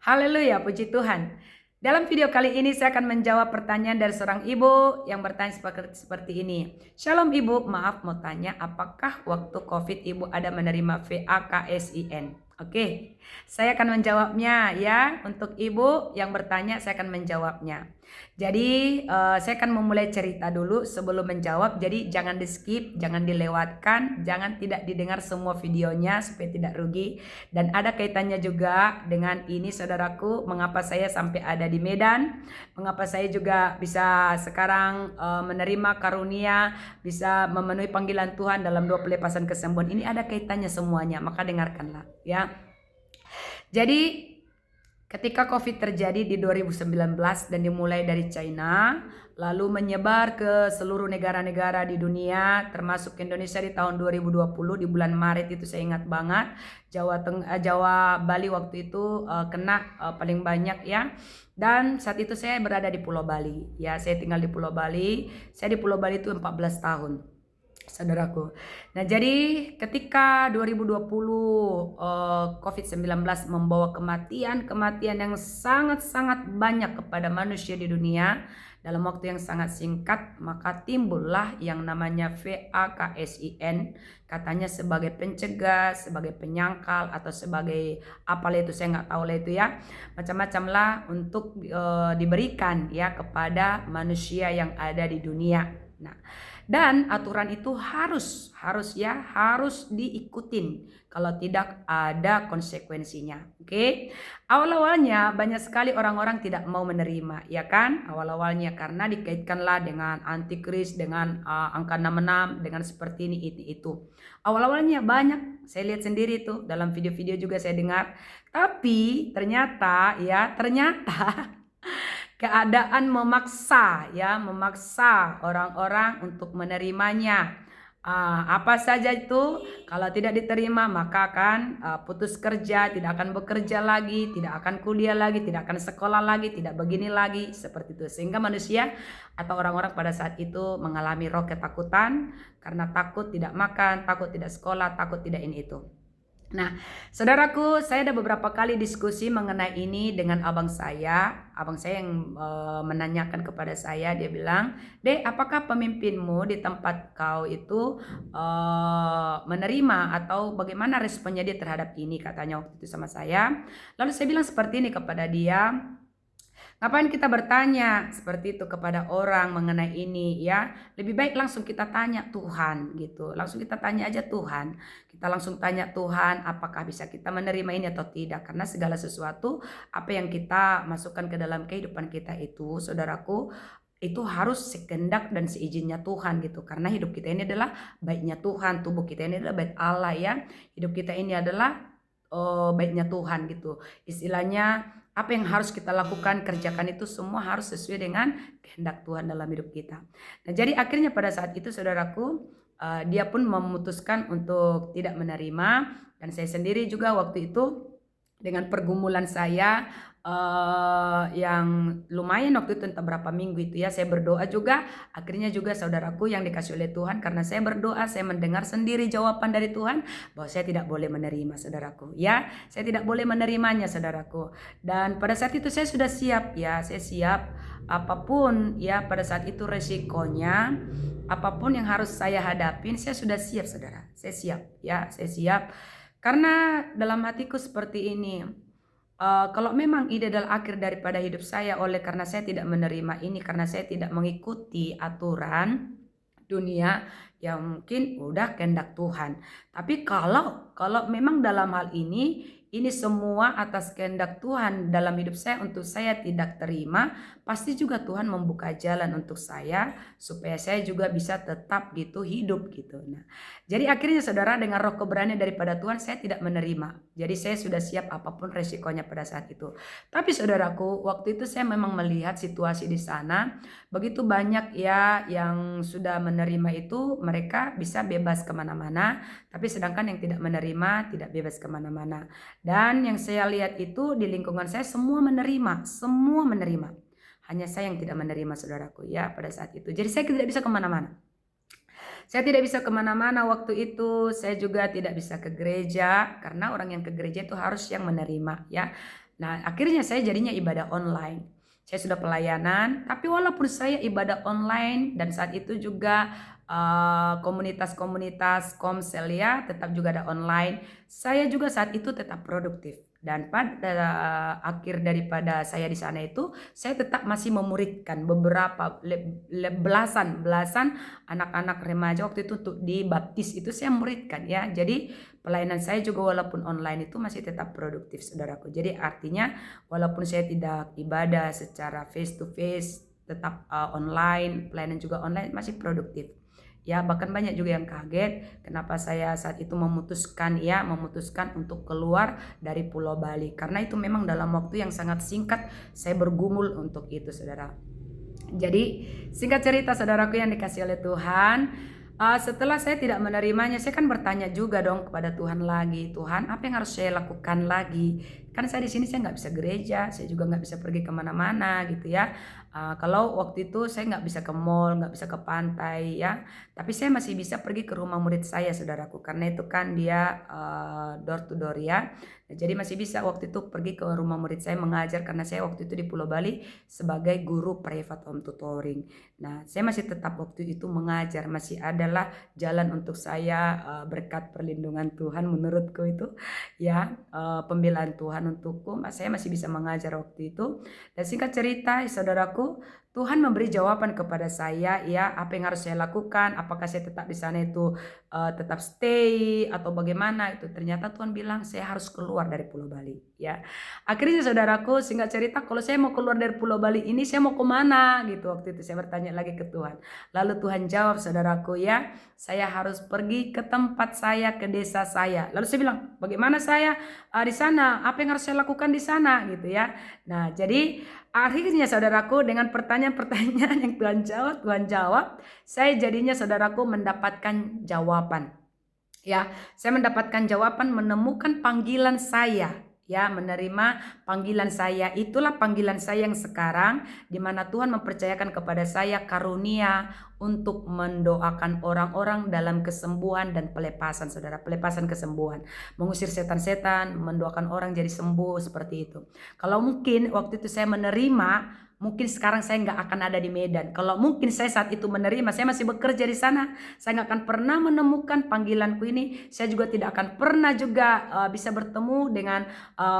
Haleluya, puji Tuhan. Dalam video kali ini saya akan menjawab pertanyaan dari seorang ibu yang bertanya seperti ini. Shalom ibu, maaf mau tanya, apakah waktu COVID ibu ada menerima VAKSIN? Oke, saya akan menjawabnya ya. Untuk ibu yang bertanya, saya akan menjawabnya. Jadi saya akan memulai cerita dulu sebelum menjawab. Jadi jangan di skip, jangan dilewatkan, jangan tidak didengar semua videonya supaya tidak rugi. Dan ada kaitannya juga dengan ini saudaraku, mengapa saya sampai ada di Medan, mengapa saya juga bisa sekarang menerima karunia, bisa memenuhi panggilan Tuhan dalam 2 pelepasan kesembuhan. Ini ada kaitannya semuanya, maka dengarkanlah ya. Jadi ketika COVID terjadi di 2019 dan dimulai dari China, lalu menyebar ke seluruh negara-negara di dunia, termasuk Indonesia di tahun 2020 di bulan Maret itu saya ingat banget. Jawa Bali waktu itu kena paling banyak ya. Dan saat itu saya berada di Pulau Bali. Ya, saya tinggal di Pulau Bali. Saya di Pulau Bali itu 14 tahun. Saudaraku. Nah, jadi ketika 2020 COVID-19 membawa kematian yang sangat-sangat banyak kepada manusia di dunia dalam waktu yang sangat singkat, maka timbullah yang namanya VAKSIN, katanya sebagai pencegah, sebagai penyangkal atau sebagai apalah itu, saya nggak tahu lah itu ya, macam-macam lah untuk diberikan ya kepada manusia yang ada di dunia. Nah, dan aturan itu harus diikutin. Kalau tidak ada konsekuensinya. Oke. Awal-awalnya banyak sekali orang-orang tidak mau menerima, ya kan? Awal-awalnya karena dikaitkanlah dengan antikris, dengan angka 66, dengan seperti ini itu. Awal-awalnya banyak, saya lihat sendiri tuh dalam video-video juga saya dengar. Tapi ternyata keadaan memaksa orang-orang untuk menerimanya. Apa saja itu, kalau tidak diterima maka akan putus kerja, tidak akan bekerja lagi, tidak akan kuliah lagi, tidak akan sekolah lagi, tidak begini lagi, seperti itu. Sehingga manusia atau orang-orang pada saat itu mengalami roh ketakutan karena takut tidak makan, takut tidak sekolah, takut tidak ini itu. Nah, saudaraku, saya ada beberapa kali diskusi mengenai ini dengan abang saya. Abang saya yang menanyakan kepada saya, dia bilang, "Dek, apakah pemimpinmu di tempat kau itu menerima atau bagaimana responnya dia terhadap ini?" katanya waktu itu sama saya. Lalu saya bilang seperti ini kepada dia, ngapain kita bertanya seperti itu kepada orang mengenai ini ya? Lebih baik langsung kita tanya Tuhan gitu. Langsung kita tanya aja Tuhan. Kita langsung tanya Tuhan apakah bisa kita menerima ini atau tidak. Karena segala sesuatu apa yang kita masukkan ke dalam kehidupan kita itu, saudaraku, itu harus sekehendak dan seizinnya Tuhan gitu. Karena hidup kita ini adalah baiknya Tuhan. Tubuh kita ini adalah baik Allah ya. Hidup kita ini adalah baiknya Tuhan gitu. Istilahnya apa yang harus kita lakukan, kerjakan itu semua harus sesuai dengan kehendak Tuhan dalam hidup kita. Nah, jadi akhirnya pada saat itu saudaraku, dia pun memutuskan untuk tidak menerima. Dan saya sendiri juga waktu itu dengan pergumulan saya yang lumayan waktu itu entah berapa minggu itu ya, saya berdoa juga, akhirnya juga saudaraku yang dikasih oleh Tuhan, karena saya berdoa, saya mendengar sendiri jawaban dari Tuhan bahwa saya tidak boleh menerima saudaraku ya, saya tidak boleh menerimanya saudaraku. Dan pada saat itu saya sudah siap ya, saya siap apapun ya pada saat itu resikonya, apapun yang harus saya hadapin, saya sudah siap saudara, saya siap ya, saya siap. Karena dalam hatiku seperti ini, kalau memang ini adalah akhir daripada hidup saya oleh karena saya tidak menerima ini, karena saya tidak mengikuti aturan dunia, ya mungkin udah kehendak Tuhan. Tapi kalau memang dalam hal ini semua atas kehendak Tuhan dalam hidup saya untuk saya tidak terima, pasti juga Tuhan membuka jalan untuk saya supaya saya juga bisa tetap gitu hidup gitu. Nah, jadi akhirnya saudara, dengan roh keberanian daripada Tuhan saya tidak menerima. Jadi saya sudah siap apapun resikonya pada saat itu. Tapi saudaraku, waktu itu saya memang melihat situasi di sana begitu banyak ya yang sudah menerima itu, mereka bisa bebas kemana-mana. Tapi sedangkan yang tidak menerima tidak bebas kemana-mana. Dan yang saya lihat itu di lingkungan saya semua menerima. Hanya saya yang tidak menerima saudaraku ya pada saat itu. Jadi saya tidak bisa kemana-mana. Saya tidak bisa kemana-mana waktu itu. Saya juga tidak bisa ke gereja. Karena orang yang ke gereja itu harus yang menerima ya. Nah, akhirnya saya jadinya ibadah online. Saya sudah pelayanan, tapi walaupun saya ibadah online dan saat itu juga komunitas-komunitas komsel ya tetap juga ada online, saya juga saat itu tetap produktif. Dan pada akhir daripada saya di sana itu, saya tetap masih memuridkan beberapa belasan anak-anak remaja waktu itu untuk dibaptis itu saya muridkan ya. Jadi pelayanan saya juga walaupun online itu masih tetap produktif saudaraku. Jadi artinya walaupun saya tidak ibadah secara face to face, tetap online, pelayanan juga online masih produktif. Ya, bahkan banyak juga yang kaget kenapa saya saat itu memutuskan untuk keluar dari Pulau Bali. Karena itu memang dalam waktu yang sangat singkat saya bergumul untuk itu, Saudara. Jadi, singkat cerita saudaraku yang dikasih oleh Tuhan, setelah saya tidak menerimanya, saya kan bertanya juga dong kepada Tuhan lagi, Tuhan apa yang harus saya lakukan lagi? Kan saya di sini saya nggak bisa gereja, saya juga nggak bisa pergi kemana-mana gitu ya. Kalau waktu itu saya nggak bisa ke mall, nggak bisa ke pantai ya, tapi saya masih bisa pergi ke rumah murid saya saudaraku, karena itu kan dia door to door ya. Nah, jadi masih bisa waktu itu pergi ke rumah murid saya mengajar, karena saya waktu itu di Pulau Bali sebagai guru private home tutoring. Nah, saya masih tetap waktu itu mengajar, masih adalah jalan untuk saya berkat perlindungan Tuhan menurutku itu ya, pembelaan Tuhan untukku, saya masih bisa mengajar waktu itu. Dan singkat cerita saudaraku, Tuhan memberi jawaban kepada saya ya, apa yang harus saya lakukan, apakah saya tetap di sana itu tetap stay atau bagaimana itu. Ternyata Tuhan bilang saya harus keluar dari Pulau Bali ya. Akhirnya saudaraku, singkat cerita, kalau saya mau keluar dari Pulau Bali ini saya mau kemana gitu. Waktu itu saya bertanya lagi ke Tuhan. Lalu Tuhan jawab saudaraku ya, saya harus pergi ke tempat saya, ke desa saya. Lalu saya bilang, bagaimana saya di sana, apa yang harus saya lakukan di sana gitu ya. Nah, jadi akhirnya saudaraku, dengan pertanyaan-pertanyaan yang Tuhan jawab, saya jadinya saudaraku mendapatkan jawaban. Ya, saya mendapatkan jawaban, menemukan panggilan saya. Ya, menerima panggilan saya. Itulah panggilan saya yang sekarang, di mana Tuhan mempercayakan kepada saya karunia untuk mendoakan orang-orang dalam kesembuhan dan pelepasan, saudara. Pelepasan kesembuhan. Mengusir setan-setan, mendoakan orang jadi sembuh, seperti itu. Kalau mungkin waktu itu saya menerima, mungkin sekarang saya nggak akan ada di Medan. Kalau mungkin saya saat itu menerima, saya masih bekerja di sana, saya nggak akan pernah menemukan panggilanku ini. Saya juga tidak akan pernah juga bisa bertemu dengan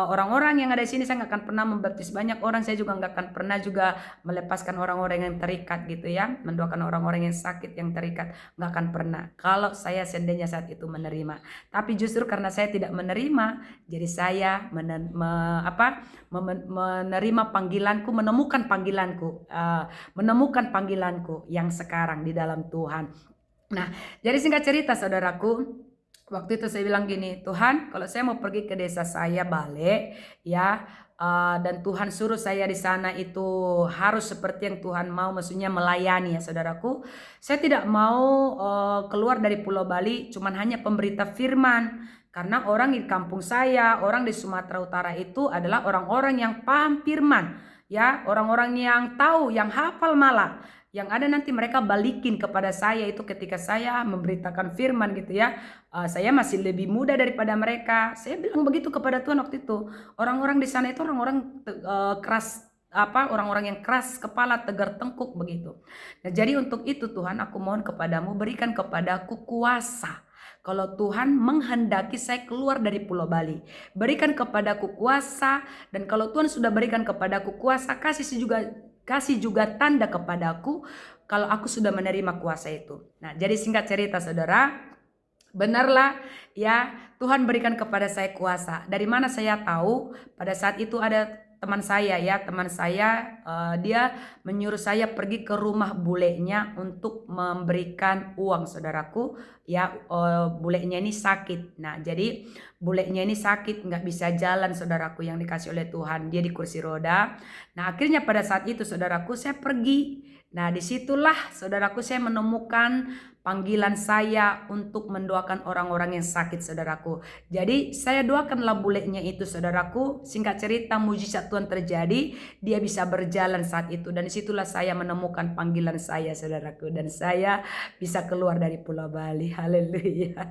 orang-orang yang ada di sini. Saya nggak akan pernah membaptis banyak orang. Saya juga nggak akan pernah juga melepaskan orang-orang yang terikat gitu ya, mendoakan orang-orang yang sakit yang terikat. Nggak akan pernah. Kalau saya seandainya saat itu menerima. Tapi justru karena saya tidak menerima, jadi saya menerima panggilanku, menemukan panggilanku yang sekarang di dalam Tuhan. Nah, jadi singkat cerita saudaraku, waktu itu saya bilang gini, Tuhan kalau saya mau pergi ke desa saya Bale ya, dan Tuhan suruh saya di sana itu harus seperti yang Tuhan mau, maksudnya melayani ya saudaraku. Saya tidak mau keluar dari Pulau Bali cuman hanya pemberita firman. Karena orang di kampung saya, orang di Sumatera Utara itu adalah orang-orang yang paham firman. Ya, orang-orang yang tahu, yang hafal malah. Yang ada nanti mereka balikin kepada saya itu ketika saya memberitakan firman gitu ya. Saya masih lebih muda daripada mereka. Saya bilang begitu kepada Tuhan waktu itu. Orang-orang di sana itu orang-orang keras, orang-orang yang keras kepala, tegar tengkuk begitu. Nah, jadi untuk itu Tuhan, aku mohon kepadamu, berikan kepadaku kuasa. Kalau Tuhan menghendaki saya keluar dari Pulau Bali, berikan kepadaku kuasa. Dan kalau Tuhan sudah berikan kepadaku kuasa, kasih juga tanda kepadaku kalau aku sudah menerima kuasa itu. Nah, jadi singkat cerita saudara, benarlah ya, Tuhan berikan kepada saya kuasa. Dari mana saya tahu? Pada saat itu ada teman saya dia menyuruh saya pergi ke rumah bulenya untuk memberikan uang saudaraku ya. Bulenya ini sakit. Nah, jadi bulenya ini sakit, nggak bisa jalan saudaraku yang dikasih oleh Tuhan, dia di kursi roda. Nah, akhirnya pada saat itu saudaraku saya pergi. Nah, disitulah saudaraku saya menemukan panggilan saya untuk mendoakan orang-orang yang sakit saudaraku. Jadi saya doakanlah bulenya itu saudaraku. Singkat cerita, mujizat Tuhan terjadi, dia bisa berjalan saat itu. Dan disitulah saya menemukan panggilan saya saudaraku. Dan saya bisa keluar dari Pulau Bali. Haleluya.